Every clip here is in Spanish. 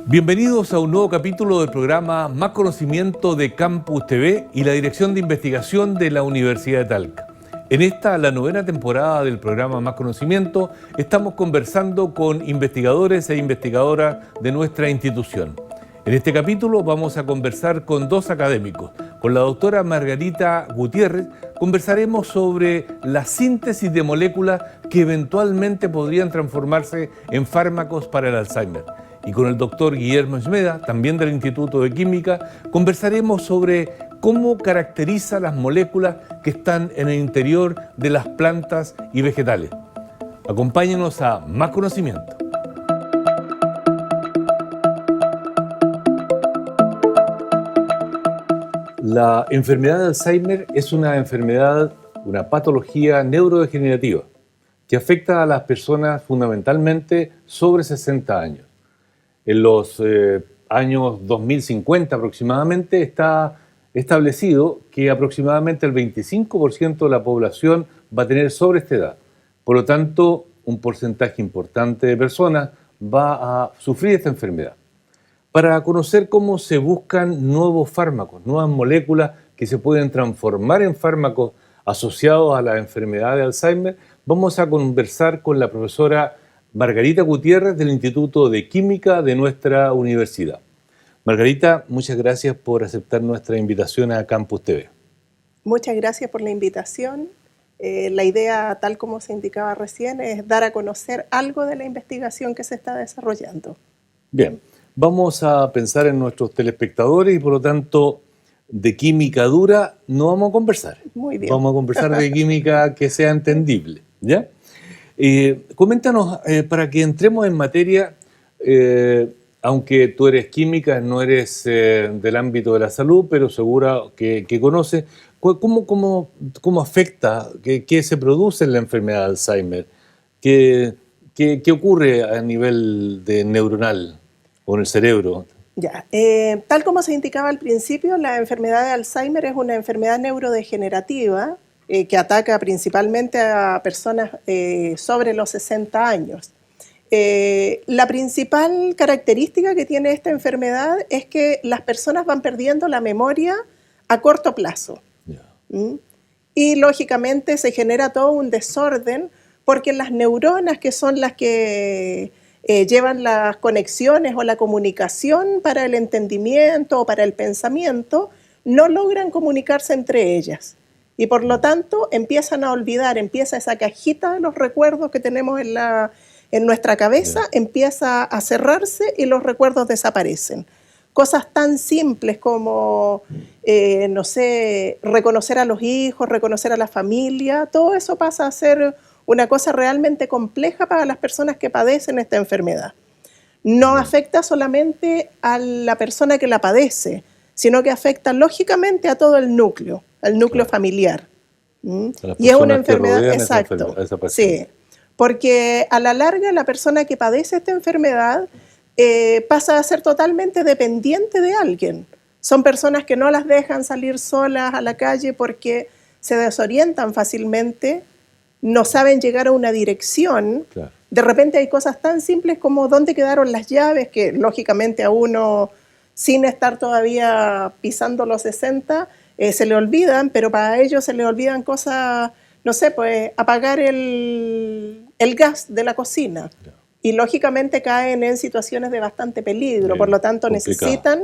Bienvenidos a un nuevo capítulo del programa Más Conocimiento de Campus TV y la Dirección de Investigación de la Universidad de Talca. En esta, la 9ª temporada del programa Más Conocimiento, estamos conversando con investigadores e investigadoras de nuestra institución. En este capítulo vamos a conversar con dos académicos. Con la doctora Margarita Gutiérrez conversaremos sobre la síntesis de moléculas que eventualmente podrían transformarse en fármacos para el Alzheimer. Y con el doctor Guillermo Esmeda, también del Instituto de Química, conversaremos sobre cómo caracteriza las moléculas que están en el interior de las plantas y vegetales. Acompáñenos a Más Conocimiento. La enfermedad de Alzheimer es una enfermedad, una patología neurodegenerativa que afecta a las personas fundamentalmente sobre 60 años. En los años 2050 aproximadamente está establecido que aproximadamente el 25% de la población va a tener sobre esta edad. Por lo tanto, un porcentaje importante de personas va a sufrir esta enfermedad. Para conocer cómo se buscan nuevos fármacos, nuevas moléculas que se pueden transformar en fármacos asociados a la enfermedad de Alzheimer, vamos a conversar con la profesora Margarita Gutiérrez del Instituto de Química de nuestra universidad. Margarita, muchas gracias por aceptar nuestra invitación a Campus TV. Muchas gracias por la invitación. La idea, tal como se indicaba recién, es dar a conocer algo de la investigación que se está desarrollando. Bien, vamos a pensar en nuestros telespectadores y por lo tanto de química dura no vamos a conversar. Muy bien. Vamos a conversar de química que sea entendible, ¿ya? Coméntanos, para que entremos en materia, aunque tú eres química, no eres del ámbito de la salud, pero seguro que conoces, ¿cómo afecta, qué se produce en la enfermedad de Alzheimer? ¿Qué ocurre a nivel neuronal o en el cerebro? Ya, tal como se indicaba al principio, la enfermedad de Alzheimer es una enfermedad neurodegenerativa que ataca principalmente a personas sobre los 60 años. La principal característica que tiene esta enfermedad es que las personas van perdiendo la memoria a corto plazo. Yeah. Y lógicamente se genera todo un desorden porque las neuronas, que son las que llevan las conexiones o la comunicación para el entendimiento o para el pensamiento, no logran comunicarse entre ellas. Y por lo tanto empiezan a olvidar, empieza esa cajita de los recuerdos que tenemos en nuestra cabeza, empieza a cerrarse y los recuerdos desaparecen. Cosas tan simples como, no sé, reconocer a los hijos, reconocer a la familia, todo eso pasa a ser una cosa realmente compleja para las personas que padecen esta enfermedad. No afecta solamente a la persona que la padece, sino que afecta lógicamente a todo el núcleo, al núcleo familiar. Y es una enfermedad, exacto, sí, porque a la larga la persona que padece esta enfermedad pasa a ser totalmente dependiente de alguien. Son personas que no las dejan salir solas a la calle porque se desorientan fácilmente, no saben llegar a una dirección. Claro. De repente hay cosas tan simples como dónde quedaron las llaves, que lógicamente a uno, sin estar todavía pisando los 60, se le olvidan, pero para ellos se le olvidan cosas, no sé, pues apagar el gas de la cocina. Y lógicamente caen en situaciones de bastante peligro, por lo tanto necesitan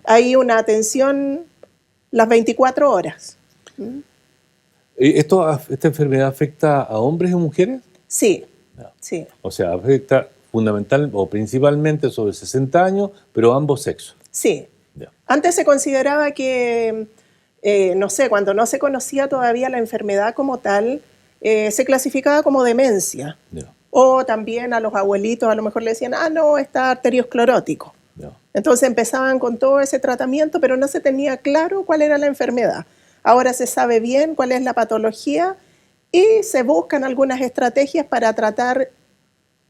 ahí una atención las 24 horas. ¿Esta enfermedad afecta a hombres y mujeres? Sí, sí. O sea, afecta fundamental o principalmente sobre 60 años, pero ambos sexos. Sí. Antes se consideraba que, no sé, cuando no se conocía todavía la enfermedad como tal, se clasificaba como demencia. O también a los abuelitos a lo mejor le decían, no, está arteriosclerótico. Entonces empezaban con todo ese tratamiento, pero no se tenía claro cuál era la enfermedad. Ahora se sabe bien cuál es la patología y se buscan algunas estrategias para tratar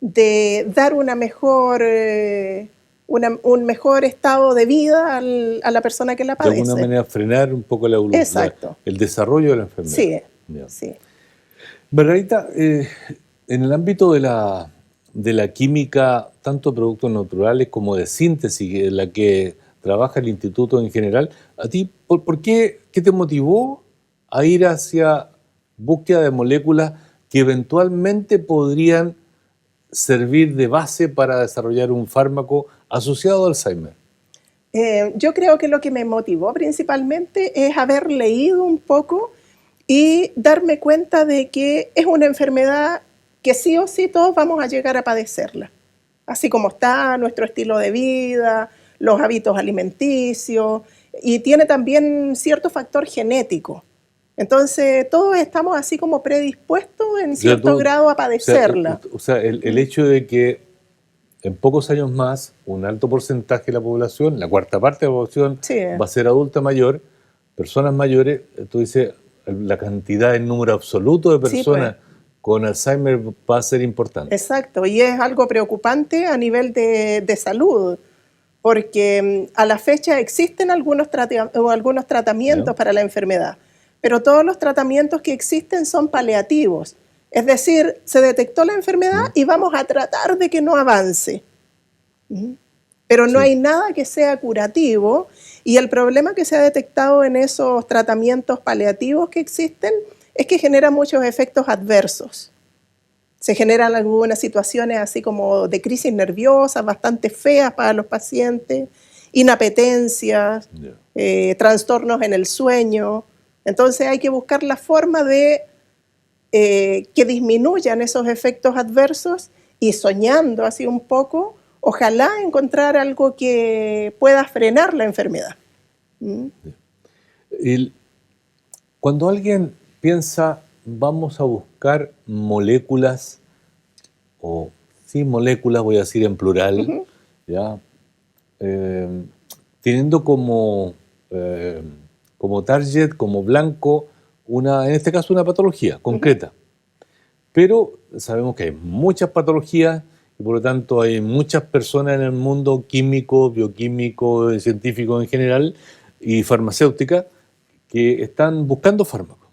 de dar una mejor, un mejor estado de vida a la persona que la padece. De alguna manera frenar un poco la evolución. Exacto. El desarrollo de la enfermedad. Sí, sí. Margarita, en el ámbito de la de la química, tanto de productos naturales como de síntesis, en la que trabaja el instituto en general. ¿A ti por qué te motivó a ir hacia búsqueda de moléculas que eventualmente podrían servir de base para desarrollar un fármaco asociado al Alzheimer? Yo creo que lo que me motivó principalmente es haber leído un poco y darme cuenta de que es una enfermedad que sí o sí todos vamos a llegar a padecerla. Así como está nuestro estilo de vida, los hábitos alimenticios, y tiene también cierto factor genético. Entonces, todos estamos así como predispuestos en cierto grado a padecerla. O sea, el hecho de que en pocos años más un alto porcentaje de la población, la cuarta parte de la población, Sí. va a ser adulta mayor, personas mayores, tú dices, la cantidad, el número absoluto de personas con Alzheimer va a ser importante. Exacto, y es algo preocupante a nivel de salud, porque a la fecha existen algunos tratamientos para la enfermedad, pero todos los tratamientos que existen son paliativos. Es decir, se detectó la enfermedad y vamos a tratar de que no avance. Pero no hay nada que sea curativo, y el problema que se ha detectado en esos tratamientos paliativos que existen es que generan muchos efectos adversos. Se generan algunas situaciones así como de crisis nerviosas bastante feas para los pacientes, inapetencias, trastornos en el sueño. Entonces hay que buscar la forma de que disminuyan esos efectos adversos, y soñando así un poco, ojalá encontrar algo que pueda frenar la enfermedad. Cuando alguien piensa, vamos a buscar moléculas, o sí, moléculas, voy a decir en plural, ¿ya? Teniendo como target, como blanco, en este caso una patología concreta. Pero sabemos que hay muchas patologías y por lo tanto hay muchas personas en el mundo químico, bioquímico, científico en general y farmacéutica que están buscando fármacos.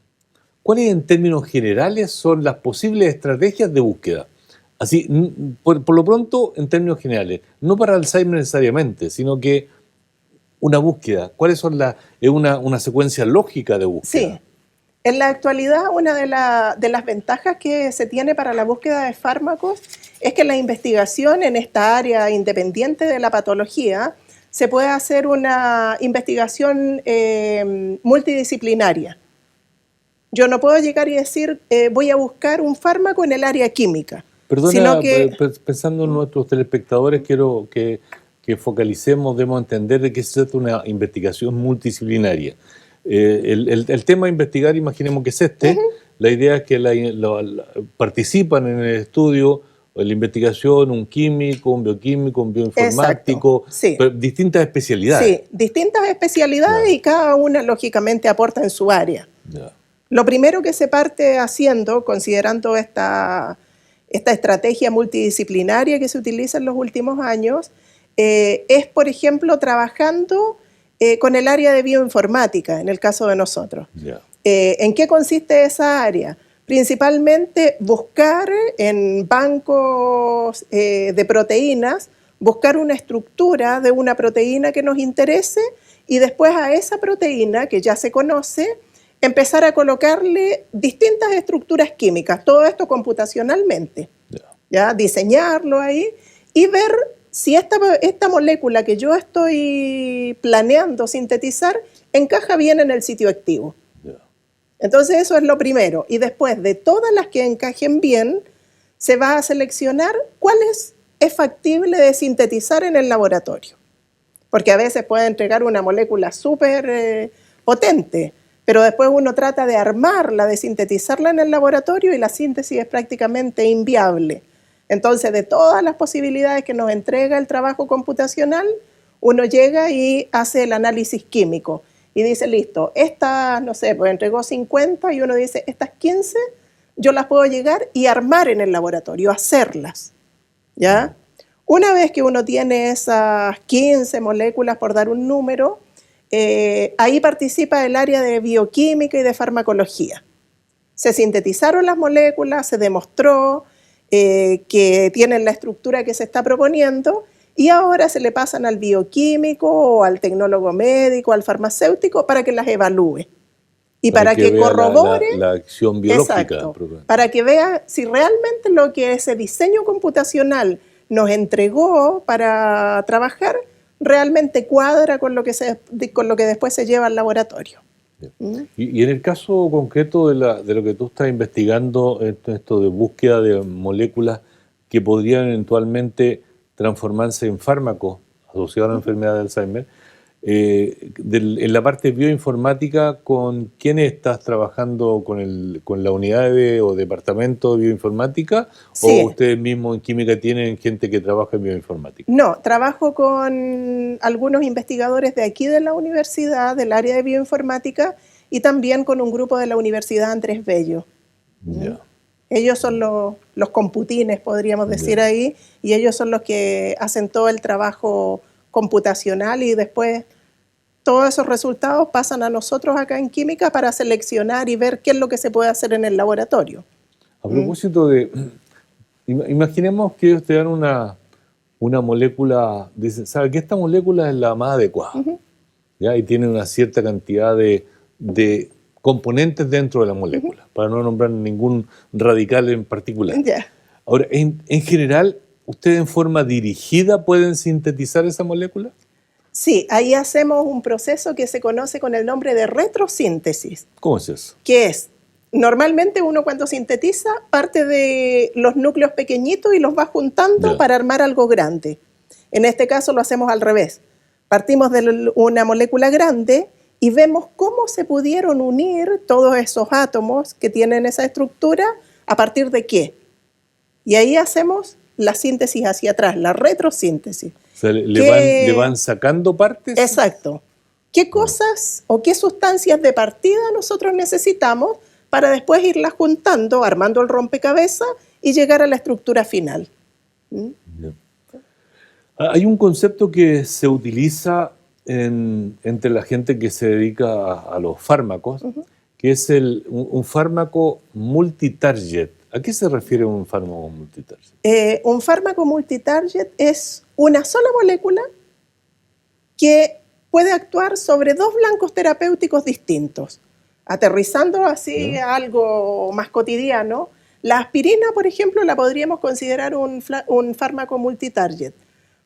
¿Cuáles en términos generales son las posibles estrategias de búsqueda? Así, por lo pronto, en términos generales, no para Alzheimer necesariamente, sino que una búsqueda. ¿Cuáles son es una secuencia lógica de búsqueda? Sí. En la actualidad, una de las ventajas que se tiene para la búsqueda de fármacos es que la investigación en esta área independiente de la patología se puede hacer una investigación multidisciplinaria. Yo no puedo llegar y decir, voy a buscar un fármaco en el área química. Perdona, sino que, pensando en nuestros telespectadores, quiero que focalicemos, debemos entender de qué se trata una investigación multidisciplinaria. El tema a investigar, imaginemos que es la idea es que participan en el estudio, en la investigación, un químico, un bioquímico, un bioinformático, distintas especialidades. Sí, distintas especialidades y cada una lógicamente aporta en su área. Lo primero que se parte haciendo, considerando esta estrategia multidisciplinaria que se utiliza en los últimos años, es, por ejemplo, trabajando con el área de bioinformática, en el caso de nosotros. ¿En qué consiste esa área? Principalmente buscar en bancos de proteínas, buscar una estructura de una proteína que nos interese, y después a esa proteína que ya se conoce, empezar a colocarle distintas estructuras químicas, todo esto computacionalmente, ¿ya? Diseñarlo ahí y ver si esta molécula que yo estoy planeando sintetizar encaja bien en el sitio activo. Entonces eso es lo primero, y después de todas las que encajen bien, se va a seleccionar cuáles es factible de sintetizar en el laboratorio, porque a veces puede entregar una molécula súper potente, pero después uno trata de armarla, de sintetizarla en el laboratorio, y la síntesis es prácticamente inviable. Entonces, de todas las posibilidades que nos entrega el trabajo computacional, uno llega y hace el análisis químico y dice, listo, esta, no sé, pues entregó 50, y uno dice, estas 15 yo las puedo llegar y armar en el laboratorio, hacerlas, ¿ya? Una vez que uno tiene esas 15 moléculas, por dar un número, ahí participa el área de bioquímica y de farmacología. Se sintetizaron las moléculas, se demostró que tienen la estructura que se está proponiendo y ahora se le pasan al bioquímico o al tecnólogo médico, al farmacéutico para que las evalúe y para que vea corrobore la acción biológica. Exacto, para que vea si realmente lo que ese diseño computacional nos entregó para trabajar realmente cuadra con lo que después se lleva al laboratorio. Y en el caso concreto de lo que tú estás investigando, esto de búsqueda de moléculas que podrían eventualmente transformarse en fármacos asociados a la enfermedad de Alzheimer, en la parte bioinformática, ¿con quiénes estás trabajando? ¿Con la unidad o departamento de bioinformática? Sí. ¿O ustedes mismos en química tienen gente que trabaja en bioinformática? No, trabajo con algunos investigadores de aquí de la universidad, del área de bioinformática, y también con un grupo de la Universidad Andrés Bello. Ya. Ellos son los computines, podríamos decir ahí, y ellos son los que hacen todo el trabajo computacional y después todos esos resultados pasan a nosotros acá en química para seleccionar y ver qué es lo que se puede hacer en el laboratorio. A propósito de... Imaginemos que ellos te dan una molécula, dicen, ¿sabe que esta molécula es la más adecuada? ¿Ya? Y tiene una cierta cantidad de componentes dentro de la molécula, para no nombrar ningún radical en particular. Ahora, en general, ¿ustedes en forma dirigida pueden sintetizar esa molécula? Sí, ahí hacemos un proceso que se conoce con el nombre de retrosíntesis. ¿Cómo es eso? Que es, normalmente uno cuando sintetiza parte de los núcleos pequeñitos y los va juntando para armar algo grande. En este caso lo hacemos al revés. Partimos de una molécula grande y vemos cómo se pudieron unir todos esos átomos que tienen esa estructura, a partir de qué. Y ahí hacemos la síntesis hacia atrás, la retrosíntesis. O sea, le van sacando partes. Exacto. ¿Qué cosas o qué sustancias de partida nosotros necesitamos para después irlas juntando, armando el rompecabezas y llegar a la estructura final? Hay un concepto que se utiliza entre la gente que se dedica a los fármacos, que es un fármaco multitarget. ¿A qué se refiere un fármaco multitarget? Un fármaco multitarget es una sola molécula que puede actuar sobre dos blancos terapéuticos distintos. Aterrizando así a algo más cotidiano, la aspirina, por ejemplo, la podríamos considerar un fármaco multitarget.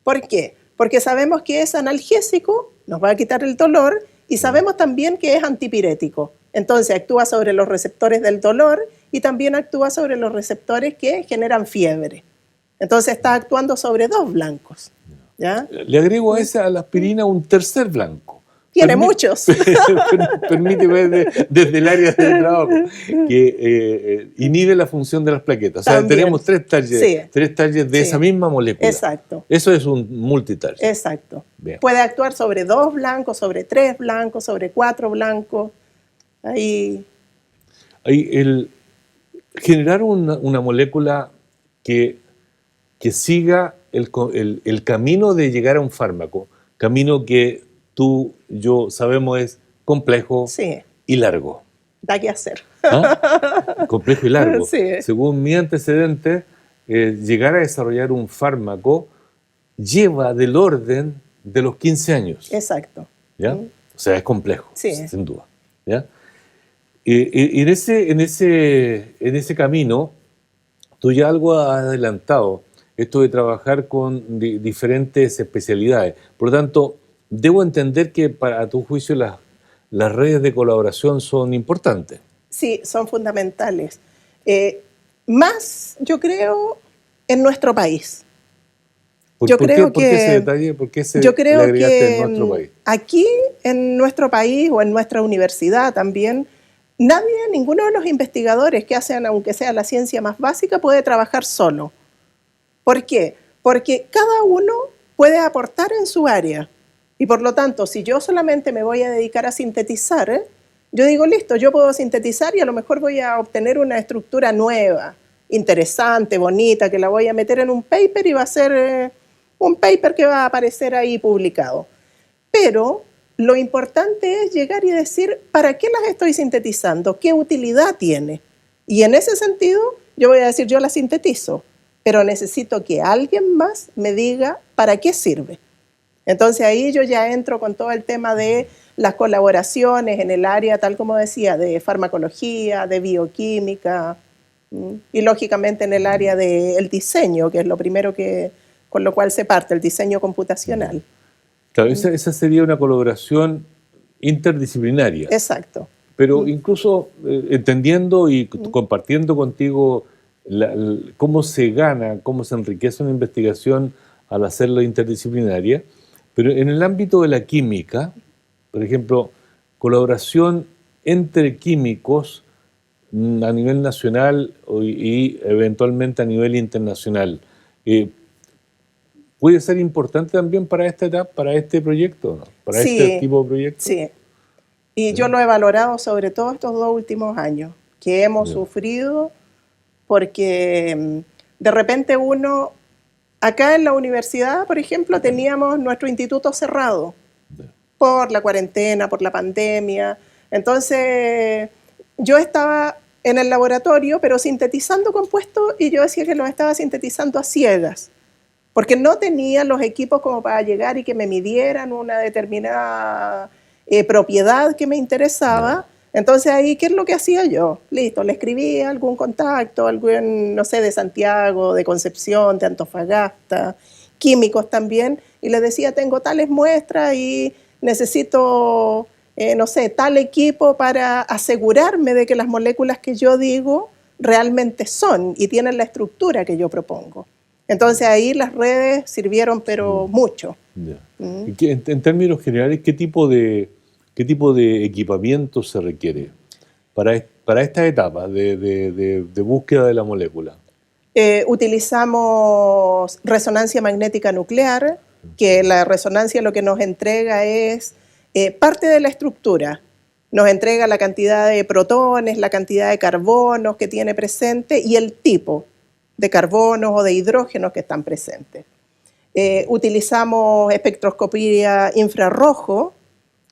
¿Por qué? Porque sabemos que es analgésico, nos va a quitar el dolor, y sabemos también que es antipirético. Entonces actúa sobre los receptores del dolor y también actúa sobre los receptores que generan fiebre. Entonces está actuando sobre dos blancos. ¿Ya? Le agrego a la aspirina un tercer blanco. Tiene muchos. Permíteme desde el área de trabajo, que inhibe la función de las plaquetas. O sea, tenemos tres targets de esa misma molécula. Exacto. Eso es un multitarget. Exacto. Bien. Puede actuar sobre dos blancos, sobre tres blancos, sobre cuatro blancos. Ahí generar una molécula que siga el camino de llegar a un fármaco, camino que tú, yo sabemos es complejo y largo. Da que hacer. ¿Ah? Complejo y largo. Sí. Según mi antecedente, llegar a desarrollar un fármaco lleva del orden de los 15 años. Exacto. ¿Ya? O sea, es complejo, sin duda. ¿Ya? En ese camino, tú ya algo has adelantado, esto de trabajar con diferentes especialidades. Por lo tanto, debo entender que para tu juicio las redes de colaboración son importantes. Sí, son fundamentales. Más, yo creo, en nuestro país. ¿Por qué ese detalle? ¿Por qué le agregaste en nuestro país? Aquí, en nuestro país o en nuestra universidad también, ninguno de los investigadores que hacen, aunque sea la ciencia más básica, puede trabajar solo. ¿Por qué? Porque cada uno puede aportar en su área. Y por lo tanto, si yo solamente me voy a dedicar a sintetizar, yo digo, listo, yo puedo sintetizar y a lo mejor voy a obtener una estructura nueva, interesante, bonita, que la voy a meter en un paper y va a ser un paper que va a aparecer ahí publicado. Pero lo importante es llegar y decir, ¿para qué las estoy sintetizando? ¿Qué utilidad tiene? Y en ese sentido, yo voy a decir, yo las sintetizo. pero necesito que alguien más me diga para qué sirve. Entonces ahí yo ya entro con todo el tema de las colaboraciones en el área, tal como decía, de farmacología, de bioquímica, y lógicamente en el área del diseño, que es lo primero con lo cual se parte, el diseño computacional. Claro, esa sería una colaboración interdisciplinaria. Exacto. Pero incluso entendiendo y compartiendo contigo cómo se gana, cómo se enriquece una investigación al hacerla interdisciplinaria, pero en el ámbito de la química, por ejemplo, colaboración entre químicos a nivel nacional y eventualmente a nivel internacional, ¿puede ser importante también para esta etapa, para este proyecto, ¿no? Para este tipo de proyectos? Sí. Y yo lo he valorado sobre todo estos 2 últimos años, que hemos sufrido porque de repente uno, acá en la universidad, por ejemplo, teníamos nuestro instituto cerrado por la cuarentena, por la pandemia. Entonces, yo estaba en el laboratorio, pero sintetizando compuestos, y yo decía que los estaba sintetizando a ciegas, porque no tenía los equipos como para llegar y que me midieran una determinada propiedad que me interesaba. Entonces ahí, ¿qué es lo que hacía yo? Listo, le escribía algún contacto, algún, no sé, de Santiago, de Concepción, de Antofagasta, químicos también, y le decía, tengo tales muestras y necesito, no sé, tal equipo para asegurarme de que las moléculas que yo digo realmente son y tienen la estructura que yo propongo. Entonces ahí las redes sirvieron, pero mucho. Y en términos generales, ¿qué tipo de equipamiento se requiere para esta etapa de búsqueda de la molécula? Utilizamos resonancia magnética nuclear, que la resonancia lo que nos entrega es parte de la estructura. Nos entrega la cantidad de protones, la cantidad de carbonos que tiene presente y el tipo de carbonos o de hidrógenos que están presentes. Utilizamos espectroscopía infrarrojo,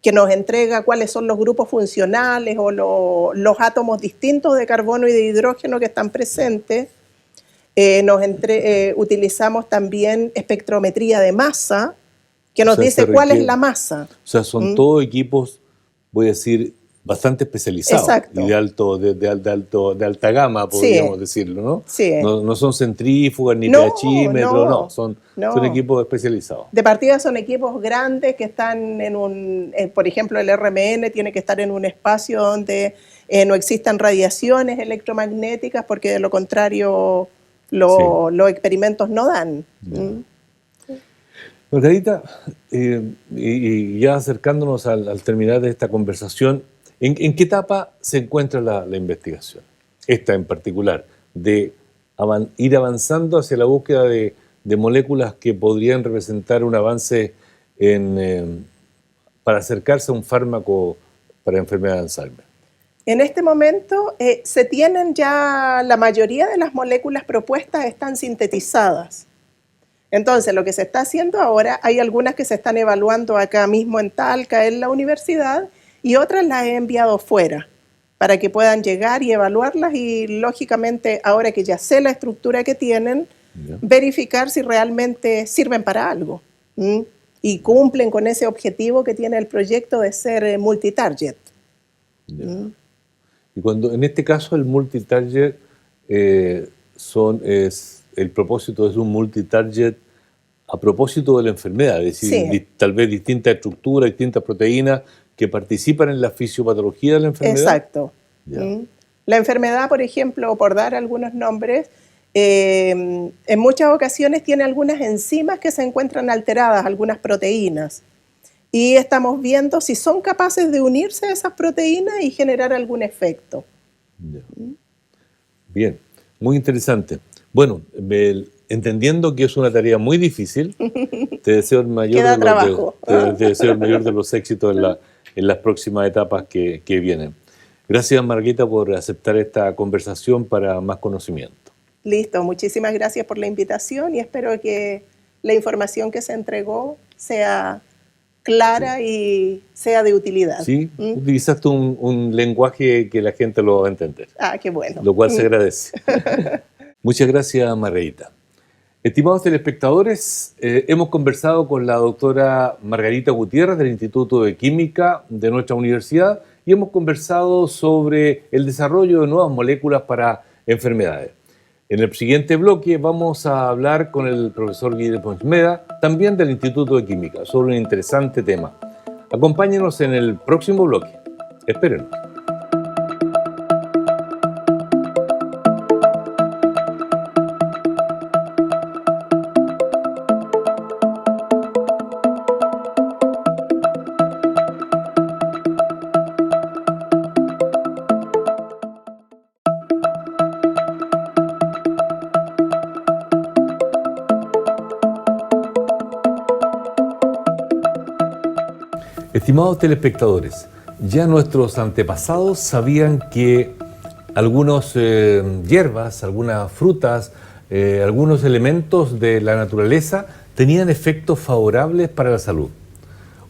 que nos entrega cuáles son los grupos funcionales o los átomos distintos de carbono y de hidrógeno que están presentes. Utilizamos también espectrometría de masa, que nos dice cuál es la masa. O sea, son todos equipos, voy a decir, bastante especializados. Exacto. Y de alta gama, podríamos decirlo, ¿no? Sí. No son centrífugas ni pHímetros, son equipos especializados. De partida son equipos grandes que están por ejemplo, el RMN tiene que estar en un espacio donde no existan radiaciones electromagnéticas, porque de lo contrario los experimentos no dan. Margarita, y ya acercándonos al terminar de esta conversación, ¿en qué etapa se encuentra la investigación? Esta en particular, de ir avanzando hacia la búsqueda de moléculas que podrían representar un avance para acercarse a un fármaco para enfermedad de Alzheimer. En este momento se tienen ya, la mayoría de las moléculas propuestas están sintetizadas. Entonces, lo que se está haciendo ahora, hay algunas que se están evaluando acá mismo en Talca, en la universidad, y otras las he enviado fuera para que puedan llegar y evaluarlas y, lógicamente, ahora que ya sé la estructura que tienen, verificar si realmente sirven para algo y cumplen con ese objetivo que tiene el proyecto de ser multitarget. Y cuando, en este caso, el multitarget el propósito es un multitarget a propósito de la enfermedad, es decir, tal vez distintas estructuras, distintas proteínas que participan en la fisiopatología de la enfermedad. Exacto. La enfermedad, por ejemplo, por dar algunos nombres, en muchas ocasiones tiene algunas enzimas que se encuentran alteradas, algunas proteínas. Y estamos viendo si son capaces de unirse a esas proteínas y generar algún efecto. Bien, muy interesante. Bueno, entendiendo que es una tarea muy difícil, te deseo el mayor, de los éxitos en las próximas etapas que vienen. Gracias, Margarita, por aceptar esta conversación para más conocimiento. Listo, muchísimas gracias por la invitación y espero que la información que se entregó sea clara y sea de utilidad. Sí, utilizaste un lenguaje que la gente lo va a entender. Ah, qué bueno. Lo cual se agradece. Muchas gracias, Margarita. Estimados telespectadores, hemos conversado con la doctora Margarita Gutiérrez del Instituto de Química de nuestra universidad y hemos conversado sobre el desarrollo de nuevas moléculas para enfermedades. En el siguiente bloque vamos a hablar con el profesor Guillermo Esmeda, también del Instituto de Química, sobre un interesante tema. Acompáñenos en el próximo bloque. Espérenos. Estimados telespectadores, ya nuestros antepasados sabían que algunas hierbas, algunas frutas, algunos elementos de la naturaleza tenían efectos favorables para la salud.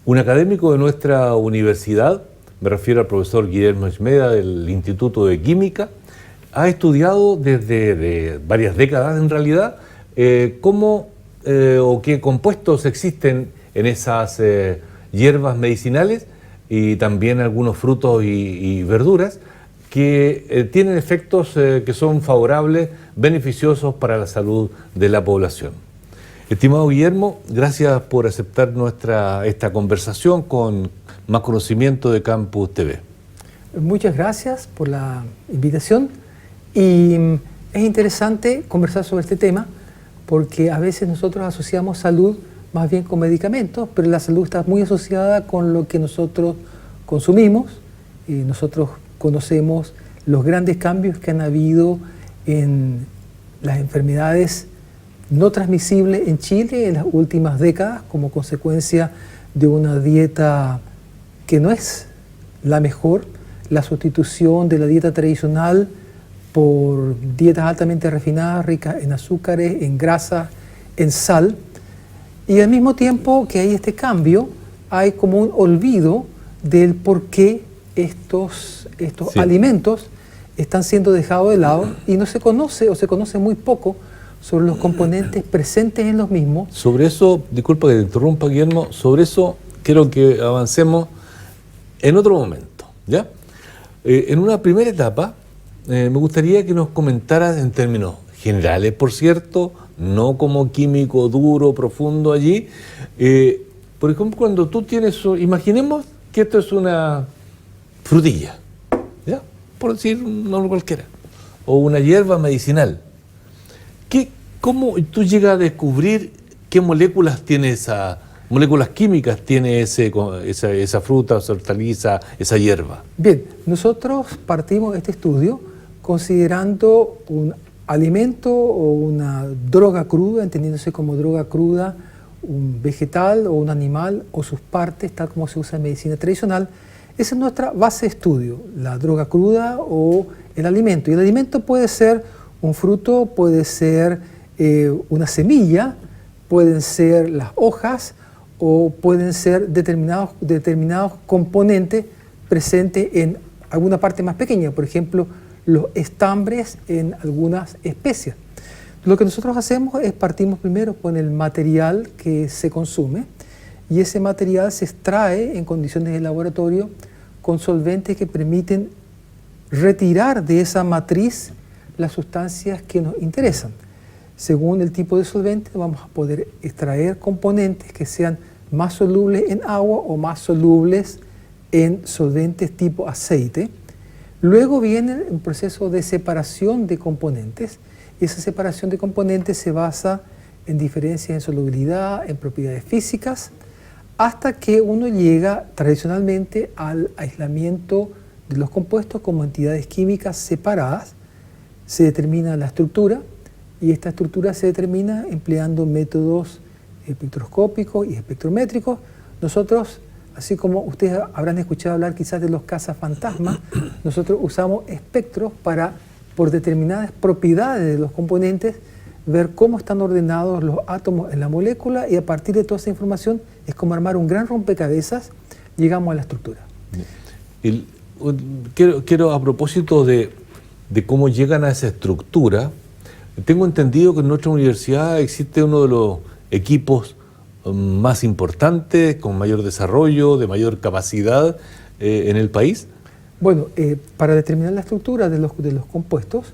Un académico de nuestra universidad, me refiero al profesor Guillermo Esmeda del Instituto de Química, ha estudiado desde varias décadas en realidad cómo o qué compuestos existen en esas hierbas medicinales y también algunos frutos y verduras que tienen efectos que son favorables, beneficiosos para la salud de la población. Estimado Guillermo, gracias por aceptar esta conversación con Más Conocimiento de Campus TV. Muchas gracias por la invitación y es interesante conversar sobre este tema porque a veces nosotros asociamos salud más bien con medicamentos, pero la salud está muy asociada con lo que nosotros consumimos y nosotros conocemos los grandes cambios que han habido en las enfermedades no transmisibles en Chile en las últimas décadas como consecuencia de una dieta que no es la mejor, la sustitución de la dieta tradicional por dietas altamente refinadas, ricas en azúcares, en grasa, en sal. Y al mismo tiempo que hay este cambio, hay como un olvido del por qué estos alimentos están siendo dejados de lado y no se conoce o se conoce muy poco sobre los componentes presentes en los mismos. Sobre eso, disculpa que te interrumpa, Guillermo, sobre eso quiero que avancemos en otro momento, ¿ya? En una primera etapa, me gustaría que nos comentaras en términos generales, por cierto, no como químico duro, profundo allí. Por ejemplo, cuando tú tienes, imaginemos que esto es una frutilla, ¿ya? Por decir un nombre cualquiera, o una hierba medicinal. ¿Cómo tú llegas a descubrir qué moléculas tiene moléculas químicas tiene esa fruta, esa hortaliza, esa hierba? Bien, nosotros partimos de este estudio considerando un alimento o una droga cruda, entendiéndose como droga cruda, un vegetal o un animal o sus partes, tal como se usa en medicina tradicional. Esa es nuestra base de estudio, la droga cruda o el alimento. Y el alimento puede ser un fruto, puede ser una semilla, pueden ser las hojas o pueden ser determinados componentes presentes en alguna parte más pequeña, por ejemplo, los estambres en algunas especies. Lo que nosotros hacemos es partimos primero con el material que se consume y ese material se extrae en condiciones de laboratorio con solventes que permiten retirar de esa matriz las sustancias que nos interesan. Según el tipo de solvente vamos a poder extraer componentes que sean más solubles en agua o más solubles en solventes tipo aceite. Luego viene un proceso de separación de componentes. Esa separación de componentes se basa en diferencias en solubilidad, en propiedades físicas, hasta que uno llega tradicionalmente al aislamiento de los compuestos como entidades químicas separadas. Se determina la estructura y esta estructura se determina empleando métodos espectroscópicos y espectrométricos. Nosotros, así como ustedes habrán escuchado hablar quizás de los cazafantasmas, nosotros usamos espectros para, por determinadas propiedades de los componentes, ver cómo están ordenados los átomos en la molécula y a partir de toda esa información es como armar un gran rompecabezas, llegamos a la estructura. Quiero a propósito de cómo llegan a esa estructura, Tengo entendido que en nuestra universidad existe uno de los equipos más importantes, con mayor desarrollo, de mayor capacidad en el país. Bueno, para determinar la estructura de los compuestos,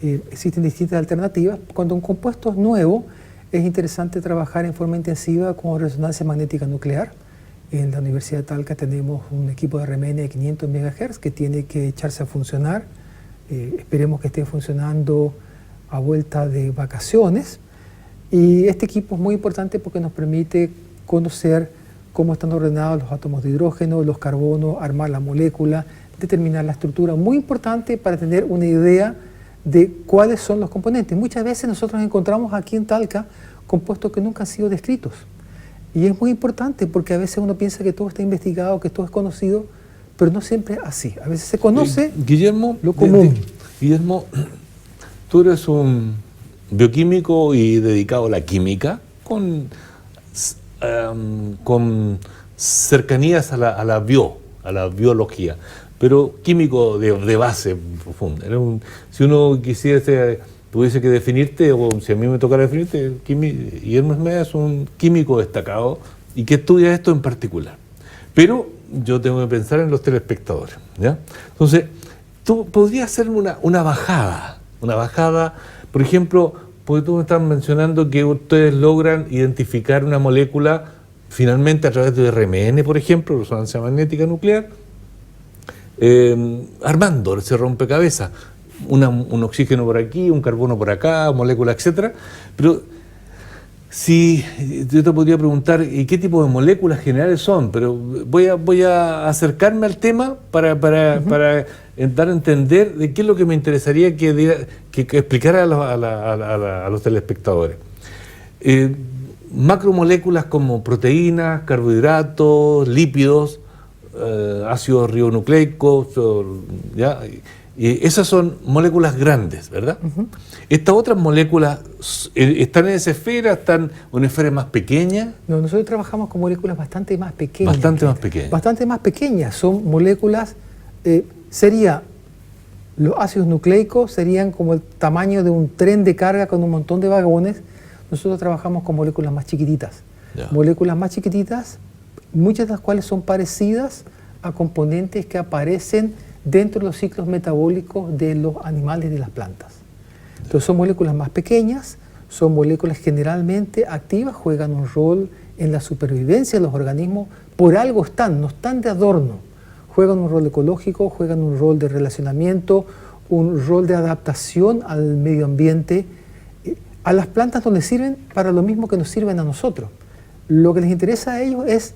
existen distintas alternativas. Cuando un compuesto es nuevo, es interesante trabajar en forma intensiva con resonancia magnética nuclear. En la Universidad de Talca tenemos un equipo de RMN de 500 MHz que tiene que echarse a funcionar. Esperemos que esté funcionando a vuelta de vacaciones. Y este equipo es muy importante porque nos permite conocer cómo están ordenados los átomos de hidrógeno, los carbonos, armar la molécula, determinar la estructura. Muy importante para tener una idea de cuáles son los componentes. Muchas veces nosotros encontramos aquí en Talca compuestos que nunca han sido descritos. Y es muy importante porque a veces uno piensa que todo está investigado, que todo es conocido, pero no siempre es así. A veces se conoce Guillermo, lo común. Guillermo, tú eres un bioquímico y dedicado a la química, con cercanías a la biología, pero químico de base profunda. Si uno tuviese que definirte, o si a mí me tocara definirte, Guillermo Esmeda es un químico destacado y que estudia esto en particular. Pero yo tengo que pensar en los telespectadores, ¿ya? Entonces, tú podrías hacerme una bajada, por ejemplo, porque tú me estás mencionando que ustedes logran identificar una molécula finalmente a través de RMN, por ejemplo, resonancia magnética nuclear, armando ese rompecabezas, un oxígeno por aquí, un carbono por acá, molécula, etcétera. Pero si yo te podría preguntar, ¿y qué tipo de moléculas generales son? Pero voy a acercarme al tema para dar a entender de qué es lo que me interesaría que explicara a los telespectadores. Macromoléculas como proteínas, carbohidratos, lípidos, ácidos ribonucleicos, ¿ya? Y esas son moléculas grandes, ¿verdad? Estas otras moléculas están en esa esfera, están en una esfera más pequeña. No, nosotros trabajamos con moléculas bastante más pequeñas. Bastante más pequeñas. Son moléculas, los ácidos nucleicos serían como el tamaño de un tren de carga con un montón de vagones. Nosotros trabajamos con moléculas más chiquititas. Ya. Moléculas más chiquititas, muchas de las cuales son parecidas a componentes que aparecen dentro de los ciclos metabólicos de los animales y de las plantas. Entonces son moléculas más pequeñas, son moléculas generalmente activas, juegan un rol en la supervivencia de los organismos, por algo no están de adorno, juegan un rol ecológico, juegan un rol de relacionamiento, un rol de adaptación al medio ambiente. A las plantas no les sirven para lo mismo que nos sirven a nosotros. Lo que les interesa a ellos es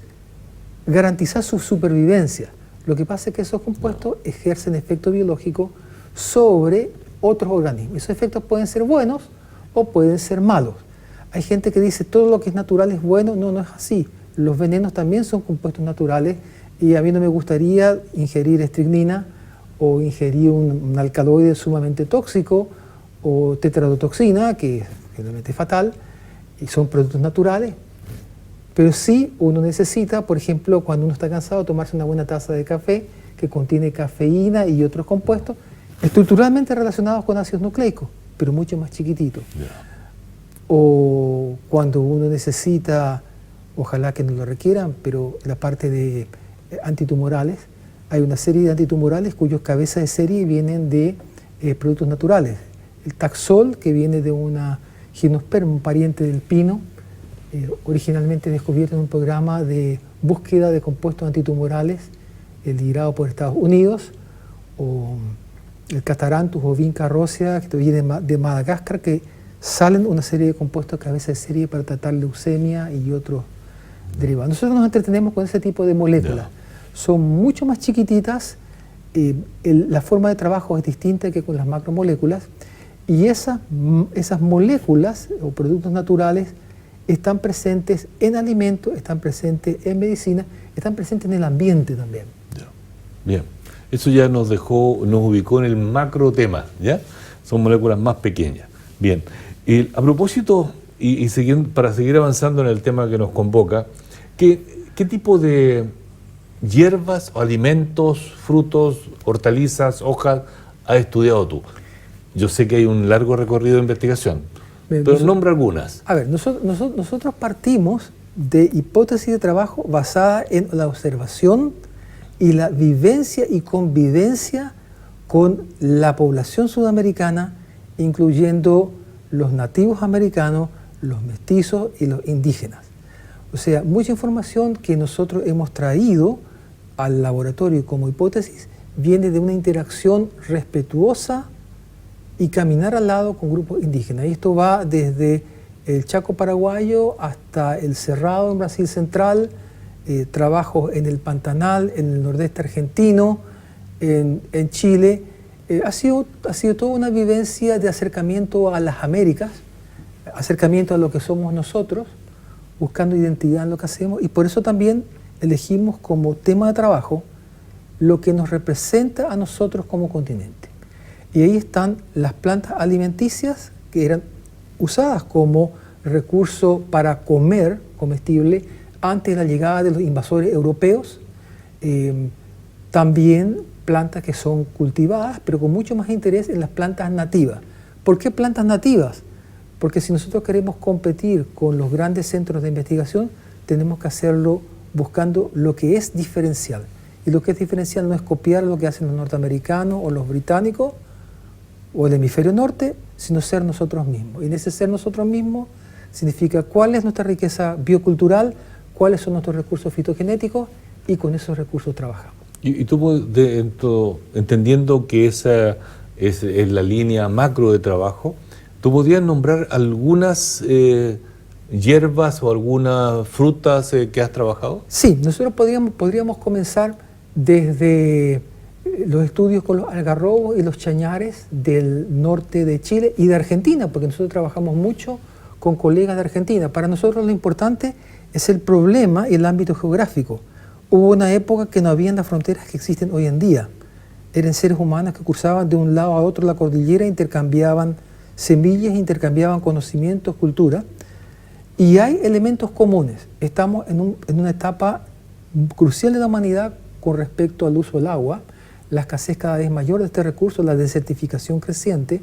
garantizar su supervivencia. Lo que pasa es que esos compuestos ejercen efecto biológico sobre otros organismos. Esos efectos pueden ser buenos o pueden ser malos. Hay gente que dice todo lo que es natural es bueno. No, no es así. Los venenos también son compuestos naturales y a mí no me gustaría ingerir estricnina o ingerir un alcaloide sumamente tóxico o tetradotoxina, que es generalmente fatal, y son productos naturales. Pero sí uno necesita, por ejemplo, cuando uno está cansado, tomarse una buena taza de café que contiene cafeína y otros compuestos estructuralmente relacionados con ácidos nucleicos, pero mucho más chiquititos. Yeah. O cuando uno necesita, ojalá que no lo requieran, pero la parte de antitumorales, hay una serie de antitumorales cuyos cabezas de serie vienen de productos naturales. El Taxol, que viene de una gimnosperma, un pariente del pino, originalmente descubierto en un programa de búsqueda de compuestos antitumorales liderado por Estados Unidos, o el Cataranthus o Vinca rosea, que viene de Madagascar, que salen una serie de compuestos cabeza de serie para tratar leucemia y otros derivados. Nosotros nos entretenemos con ese tipo de moléculas. Yeah. Son mucho más chiquititas, la forma de trabajo es distinta que con las macromoléculas, y esas moléculas o productos naturales están presentes en alimentos, están presentes en medicina, están presentes en el ambiente también. Ya. Bien, eso ya nos ubicó en el macro tema, ¿ya? Son moléculas más pequeñas. Bien, a propósito, para seguir avanzando en el tema que nos convoca, ¿qué tipo de hierbas o alimentos, frutos, hortalizas, hojas has estudiado tú? Yo sé que hay un largo recorrido de investigación, Bien, pero nombra algunas. A ver, nosotros partimos de hipótesis de trabajo basada en la observación y la vivencia y convivencia con la población sudamericana, incluyendo los nativos americanos, los mestizos y los indígenas. O sea, mucha información que nosotros hemos traído al laboratorio como hipótesis viene de una interacción respetuosa y caminar al lado con grupos indígenas. Y esto va desde el Chaco paraguayo hasta el Cerrado en Brasil Central, trabajos en el Pantanal, en el nordeste argentino, en Chile. Ha sido toda una vivencia de acercamiento a las Américas, acercamiento a lo que somos nosotros, buscando identidad en lo que hacemos, y por eso también elegimos como tema de trabajo lo que nos representa a nosotros como continente. Y ahí están las plantas alimenticias que eran usadas como recurso para comer comestible antes de la llegada de los invasores europeos. También plantas que son cultivadas, pero con mucho más interés en las plantas nativas. ¿Por qué plantas nativas? Porque si nosotros queremos competir con los grandes centros de investigación, tenemos que hacerlo buscando lo que es diferencial. Y lo que es diferencial no es copiar lo que hacen los norteamericanos o los británicos o el hemisferio norte, sino ser nosotros mismos. Y en ese ser nosotros mismos significa cuál es nuestra riqueza biocultural, cuáles son nuestros recursos fitogenéticos, y con esos recursos trabajamos. Y tú, entendiendo que esa es la línea macro de trabajo, ¿tú podrías nombrar algunas hierbas o algunas frutas que has trabajado? Sí, nosotros podríamos comenzar desde los estudios con los algarrobos y los chañares del norte de Chile y de Argentina, porque nosotros trabajamos mucho con colegas de Argentina. Para nosotros lo importante es el problema y el ámbito geográfico. Hubo una época que no habían las fronteras que existen hoy en día. Eran seres humanos que cruzaban de un lado a otro la cordillera, intercambiaban semillas, intercambiaban conocimientos, cultura, y hay elementos comunes. Estamos en una etapa crucial de la humanidad con respecto al uso del agua, la escasez cada vez mayor de este recurso, la desertificación creciente,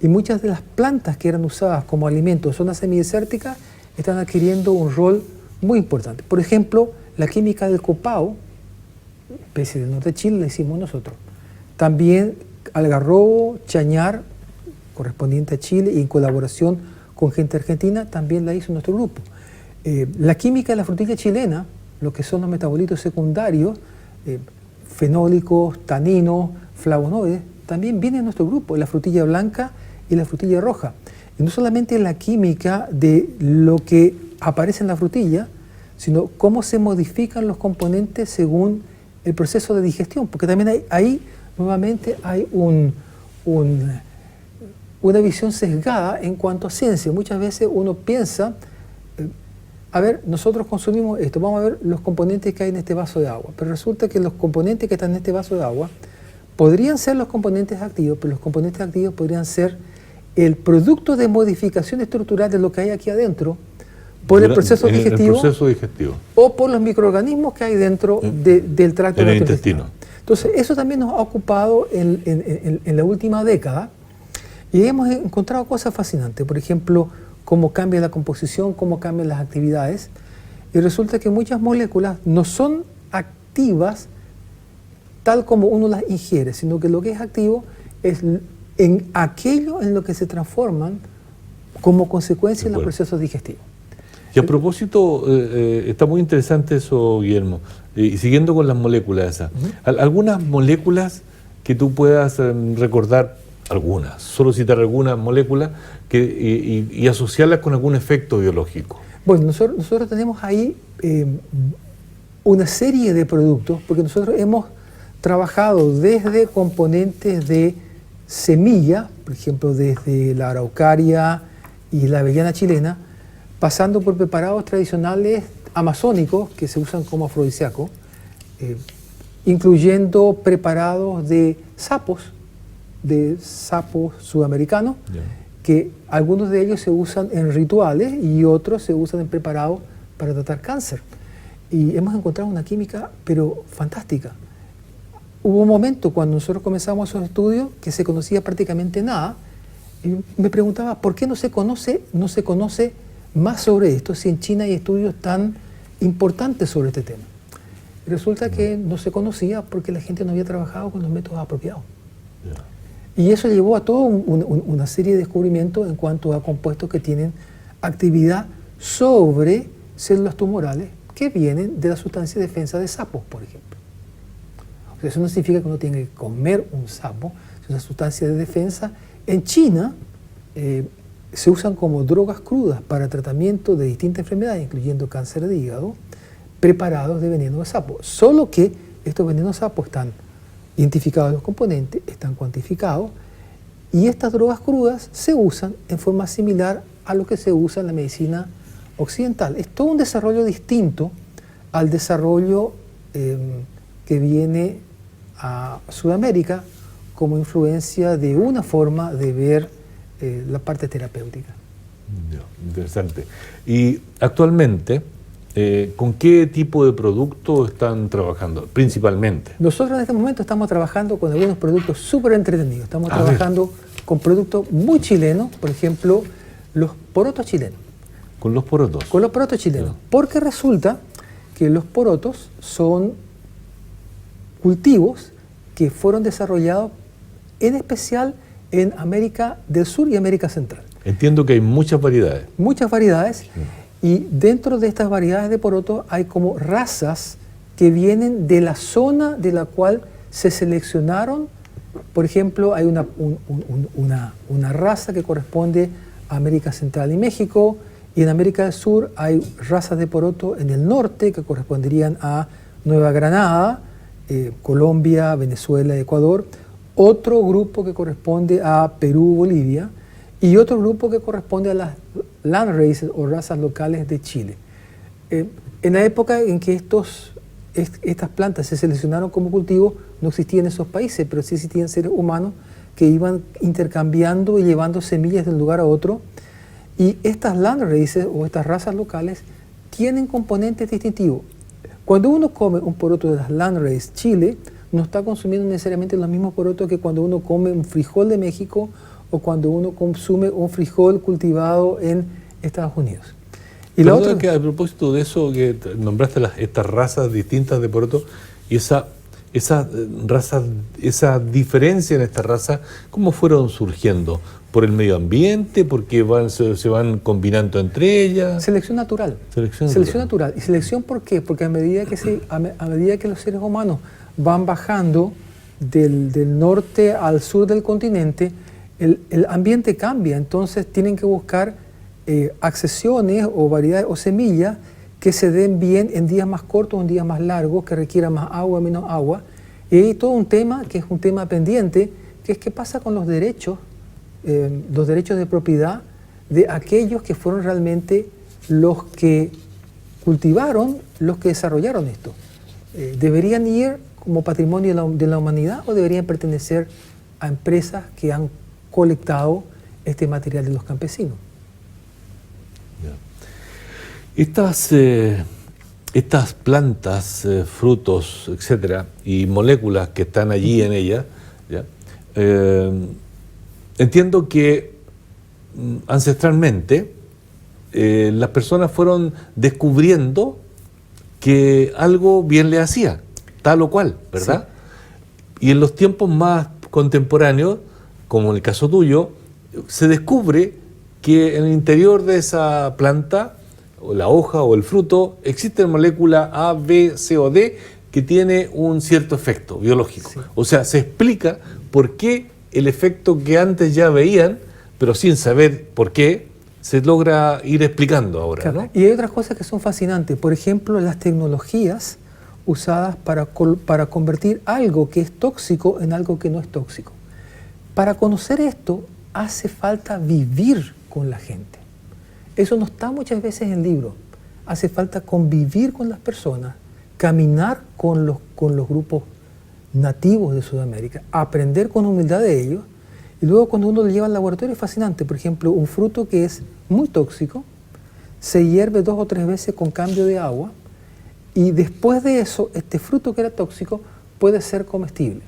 y muchas de las plantas que eran usadas como alimento en zonas semidesérticas están adquiriendo un rol muy importante. Por ejemplo, la química del copao, especie del norte de Chile, la hicimos nosotros. También algarrobo, chañar, correspondiente a Chile, y en colaboración con gente argentina, también la hizo nuestro grupo. La química de la frutilla chilena, lo que son los metabolitos secundarios, fenólicos, taninos, flavonoides, también viene de nuestro grupo, la frutilla blanca y la frutilla roja. Y no solamente la química de lo que aparece en la frutilla, sino cómo se modifican los componentes según el proceso de digestión, porque también ahí nuevamente hay una visión sesgada en cuanto a ciencia. Muchas veces uno piensa, a ver, nosotros consumimos esto, vamos a ver los componentes que hay en este vaso de agua, pero resulta que los componentes que están en este vaso de agua podrían ser los componentes activos, pero los componentes activos podrían ser el producto de modificación estructural de lo que hay aquí adentro por el proceso digestivo, o por los microorganismos que hay dentro del tracto del intestino. Entonces, eso también nos ha ocupado en la última década, y hemos encontrado cosas fascinantes. Por ejemplo, cómo cambia la composición, cómo cambian las actividades, y resulta que muchas moléculas no son activas tal como uno las ingiere, sino que lo que es activo es en aquello en lo que se transforman como consecuencia de los procesos digestivos. Y a propósito, está muy interesante eso, Guillermo, y siguiendo con las moléculas esas, algunas moléculas que tú puedas recordar, algunas, solo citar algunas moléculas y asociarlas con algún efecto biológico. Bueno, nosotros tenemos ahí una serie de productos, porque nosotros hemos trabajado desde componentes de semilla, por ejemplo, desde la araucaria y la avellana chilena, pasando por preparados tradicionales amazónicos que se usan como afrodisíaco, incluyendo preparados de sapos sudamericanos, que algunos de ellos se usan en rituales y otros se usan en preparados para tratar cáncer. Y hemos encontrado una química, pero fantástica. Hubo un momento cuando nosotros comenzamos esos estudios que se conocía prácticamente nada, Y me preguntaba, ¿por qué no se conoce más sobre esto si en China hay estudios tan importantes sobre este tema? Y resulta que no se conocía porque la gente no había trabajado con los métodos apropiados. Y eso llevó a toda una serie de descubrimientos en cuanto a compuestos que tienen actividad sobre células tumorales que vienen de la sustancia de defensa de sapos, por ejemplo. O sea, eso no significa que uno tiene que comer un sapo, es una sustancia de defensa. En China se usan como drogas crudas para tratamiento de distintas enfermedades, incluyendo cáncer de hígado, preparados de veneno de sapo. Solo que estos venenos de sapo están identificados los componentes, están cuantificados, y estas drogas crudas se usan en forma similar a lo que se usa en la medicina occidental. Es todo un desarrollo distinto al desarrollo que viene a Sudamérica como influencia de una forma de ver la parte terapéutica. Interesante. Y actualmente, ¿con qué tipo de productos están trabajando principalmente? Nosotros en este momento estamos trabajando con algunos productos súper entretenidos. Estamos trabajando con productos muy chilenos, por ejemplo, los porotos chilenos. ¿Con los porotos? Con los porotos chilenos. Porque resulta que los porotos son cultivos que fueron desarrollados en especial en América del Sur y América Central. Entiendo que hay muchas variedades. Muchas variedades. Y dentro de estas variedades de porotos hay como razas que vienen de la zona de la cual se seleccionaron. Por ejemplo, hay una raza que corresponde a América Central y México, y en América del Sur hay razas de poroto en el norte que corresponderían a Nueva Granada, Colombia, Venezuela, Ecuador, otro grupo que corresponde a Perú, Bolivia, y otro grupo que corresponde a las landraces o razas locales de Chile. En la época en que estas plantas se seleccionaron como cultivo, no existían esos países, pero sí existían seres humanos que iban intercambiando y llevando semillas de un lugar a otro. Y estas landraces o estas razas locales tienen componentes distintivos. Cuando uno come un poroto de las landraces Chile, no está consumiendo necesariamente los mismos porotos que cuando uno come un frijol de México o cuando uno consume un frijol cultivado en Estados Unidos. Y la otra, que a propósito de eso, que nombraste estas razas distintas de poroto, y esa diferencia en estas razas, ¿cómo fueron surgiendo? ¿Por el medio ambiente? ¿Porque se van combinando entre ellas? Selección natural. Selección natural. ¿Y selección por qué? Porque a medida que los seres humanos van bajando del norte al sur del continente, el ambiente cambia, entonces tienen que buscar accesiones o variedades o semillas que se den bien en días más cortos o en días más largos, que requieran más agua, menos agua. Y hay todo un tema que es un tema pendiente, que es qué pasa con los derechos de propiedad de aquellos que fueron realmente los que cultivaron, los que desarrollaron esto. ¿Deberían ir como patrimonio de la humanidad o deberían pertenecer a empresas que han colectado este material de los campesinos? Estas plantas, frutos, etcétera, y moléculas que están allí en ellas, entiendo que ancestralmente las personas fueron descubriendo que algo bien le hacía, tal o cual, ¿verdad? Sí. Y en los tiempos más contemporáneos, como en el caso tuyo, se descubre que en el interior de esa planta, o la hoja o el fruto, existe molécula A, B, C o D que tiene un cierto efecto biológico. Sí. O sea, se explica por qué el efecto que antes ya veían, pero sin saber por qué, se logra ir explicando ahora. Claro. ¿No? Y hay otras cosas que son fascinantes. Por ejemplo, las tecnologías usadas para convertir algo que es tóxico en algo que no es tóxico. Para conocer esto, hace falta vivir con la gente. Eso no está muchas veces en el libro. Hace falta convivir con las personas, caminar con los grupos nativos de Sudamérica, aprender con humildad de ellos, y luego cuando uno lo lleva al laboratorio es fascinante. Por ejemplo, un fruto que es muy tóxico, se hierve 2 o 3 veces con cambio de agua, y después de eso, este fruto que era tóxico puede ser comestible.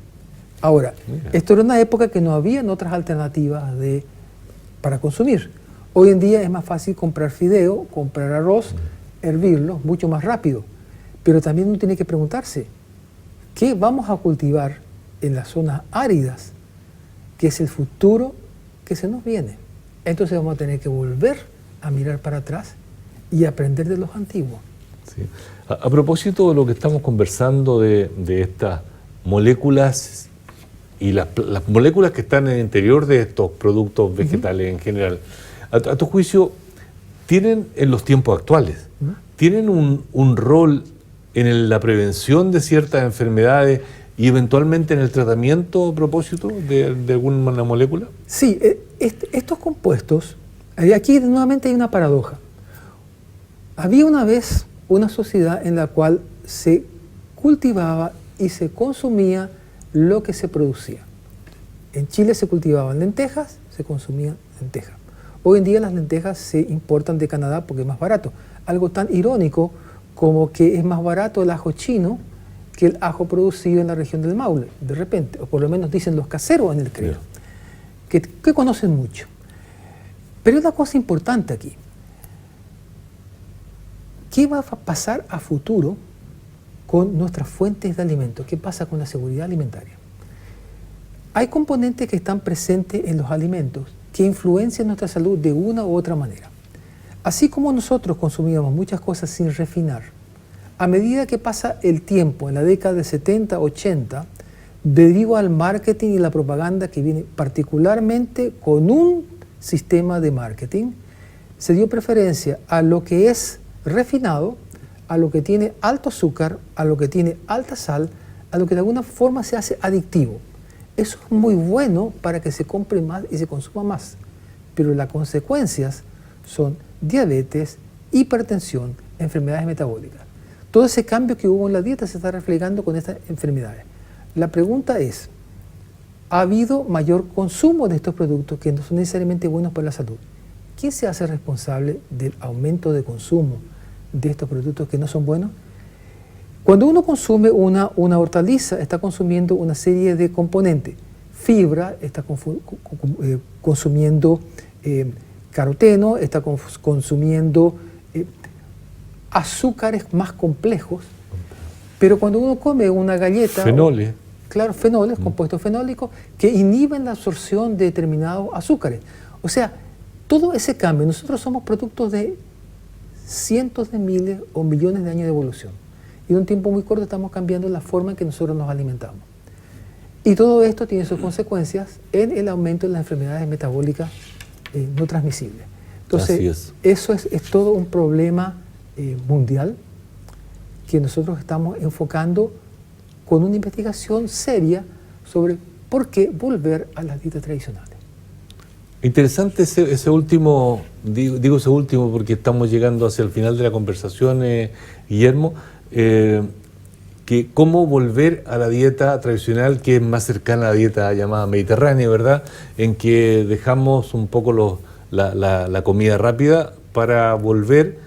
Ahora, esto era una época que no habían otras alternativas de para consumir. Hoy en día es más fácil comprar fideo, comprar arroz, hervirlo, mucho más rápido. Pero también uno tiene que preguntarse, ¿qué vamos a cultivar en las zonas áridas? Que es el futuro que se nos viene. Entonces vamos a tener que volver a mirar para atrás y aprender de los antiguos. Sí. A propósito de lo que estamos conversando de estas moléculas y las moléculas que están en el interior de estos productos vegetales en general, a tu juicio, ¿tienen en los tiempos actuales, tienen un rol en la prevención de ciertas enfermedades y eventualmente en el tratamiento a propósito de alguna molécula? Sí, estos compuestos, aquí nuevamente hay una paradoja. Había una vez una sociedad en la cual se cultivaba y se consumía lo que se producía. En Chile se cultivaban lentejas, se consumían lentejas. Hoy en día las lentejas se importan de Canadá porque es más barato. Algo tan irónico como que es más barato el ajo chino que el ajo producido en la región del Maule, de repente, o por lo menos dicen los caseros en el Creo, que conocen mucho. Pero hay una cosa importante aquí. ¿Qué va a pasar a futuro con nuestras fuentes de alimentos? ¿Qué pasa con la seguridad alimentaria? Hay componentes que están presentes en los alimentos que influencian nuestra salud de una u otra manera. Así como nosotros consumíamos muchas cosas sin refinar, a medida que pasa el tiempo, en la década de 70, 80, debido al marketing y la propaganda que viene particularmente con un sistema de marketing, se dio preferencia a lo que es refinado, a lo que tiene alto azúcar, a lo que tiene alta sal, a lo que de alguna forma se hace adictivo. Eso es muy bueno para que se compre más y se consuma más, pero las consecuencias son diabetes, hipertensión, enfermedades metabólicas. Todo ese cambio que hubo en la dieta se está reflejando con estas enfermedades. La pregunta es, ¿ha habido mayor consumo de estos productos que no son necesariamente buenos para la salud? ¿Quién se hace responsable del aumento de consumo de estos productos que no son buenos? Cuando uno consume una hortaliza, está consumiendo una serie de componentes. Fibra, está consumiendo caroteno, está consumiendo azúcares más complejos, pero cuando uno come una galleta... Fenoles. Claro, fenoles, compuestos fenólicos, que inhiben la absorción de determinados azúcares. O sea, todo ese cambio, nosotros somos productos de cientos de miles o millones de años de evolución. Y en un tiempo muy corto estamos cambiando la forma en que nosotros nos alimentamos. Y todo esto tiene sus consecuencias en el aumento de las enfermedades metabólicas no transmisibles. Entonces, eso es todo un problema mundial que nosotros estamos enfocando con una investigación seria sobre por qué volver a las dietas tradicionales. Interesante ese último, digo ese último porque estamos llegando hacia el final de la conversación, Guillermo, que cómo volver a la dieta tradicional que es más cercana a la dieta llamada mediterránea, ¿verdad? En que dejamos un poco la comida rápida para volver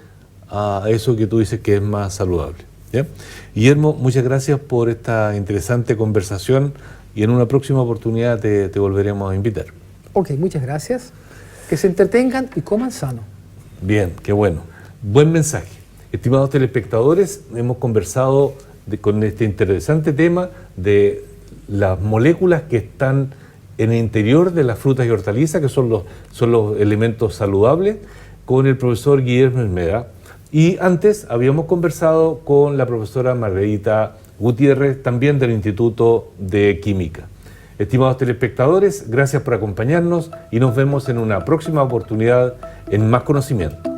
a eso que tú dices que es más saludable, ¿ya? Guillermo, muchas gracias por esta interesante conversación y en una próxima oportunidad te volveremos a invitar. Ok, muchas gracias. Que se entretengan y coman sano. Bien, qué bueno. Buen mensaje. Estimados telespectadores, hemos conversado con este interesante tema de las moléculas que están en el interior de las frutas y hortalizas, que son los elementos saludables, con el profesor Guillermo Hermeda. Y antes habíamos conversado con la profesora Margarita Gutiérrez, también del Instituto de Química. Estimados telespectadores, gracias por acompañarnos y nos vemos en una próxima oportunidad en Más Conocimiento.